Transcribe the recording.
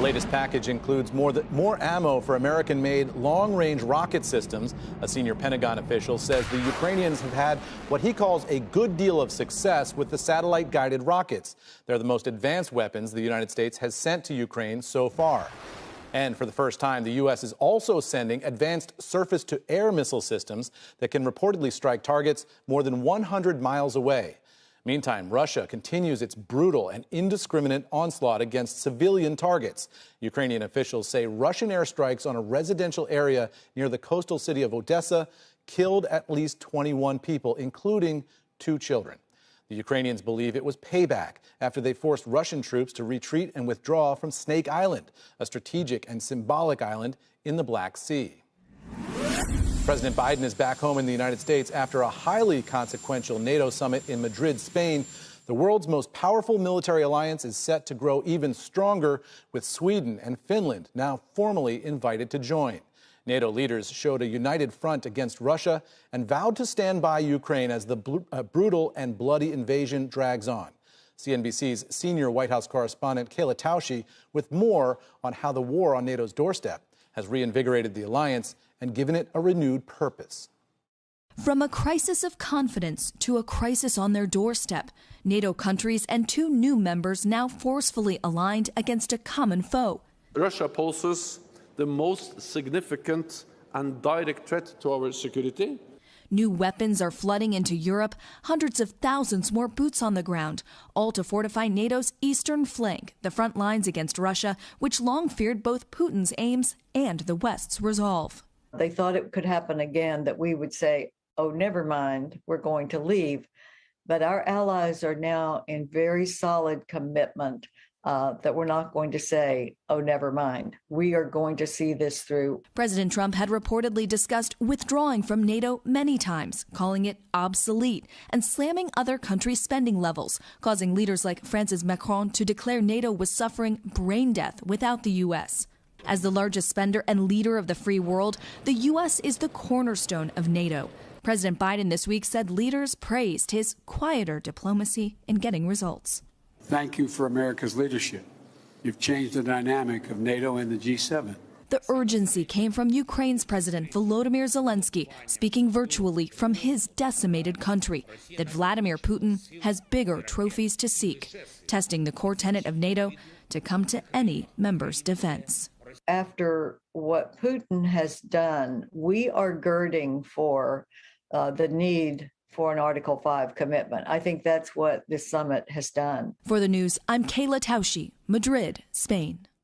latest package includes more ammo for American-made long-range rocket systems. A senior Pentagon official says the Ukrainians have had what he calls a good deal of success with the satellite-guided rockets. They're the most advanced weapons the United States has sent to Ukraine so far. And for the first time, the U.S. is also sending advanced surface-to-air missile systems that can reportedly strike targets more than 100 miles away. Meantime, Russia continues its brutal and indiscriminate onslaught against civilian targets. Ukrainian officials say Russian airstrikes on a residential area near the coastal city of Odessa killed at least 21 people, including 2 children. The Ukrainians believe it was payback after they forced Russian troops to retreat and withdraw from Snake Island, a strategic and symbolic island in the Black Sea. President Biden is back home in the United States after a highly consequential NATO summit in Madrid, Spain. The world's most powerful military alliance is set to grow even stronger, with Sweden and Finland now formally invited to join. NATO leaders showed a united front against Russia and vowed to stand by Ukraine as the brutal and bloody invasion drags on. CNBC's senior White House correspondent Kayla Tausche with more on how the war on NATO's doorstep has reinvigorated the alliance and given it a renewed purpose. From a crisis of confidence to a crisis on their doorstep, NATO countries and 2 new members now forcefully aligned against a common foe. Russia poses the most significant and direct threat to our security. New weapons are flooding into Europe, hundreds of thousands more boots on the ground, all to fortify NATO's eastern flank, the front lines against Russia, which long feared both Putin's aims and the West's resolve. They thought it could happen again, that we would say, oh, never mind, we're going to leave. But our allies are now in very solid commitment that we're not going to say, oh, never mind. We are going to see this through. President Trump had reportedly discussed withdrawing from NATO many times, calling it obsolete and slamming other countries' spending levels, causing leaders like Francis Macron to declare NATO was suffering brain death without the U.S. As the largest spender and leader of the free world, the U.S. is the cornerstone of NATO. President Biden this week said leaders praised his quieter diplomacy in getting results. Thank you for America's leadership. You've changed the dynamic of NATO and the G7. The urgency came from Ukraine's President Volodymyr Zelensky, speaking virtually from his decimated country, that Vladimir Putin has bigger trophies to seek, testing the core tenet of NATO to come to any member's defense. After what Putin has done, we are girding for the need for an Article 5 commitment. I think that's what this summit has done. For the news, I'm Kayla Tausche, Madrid, Spain.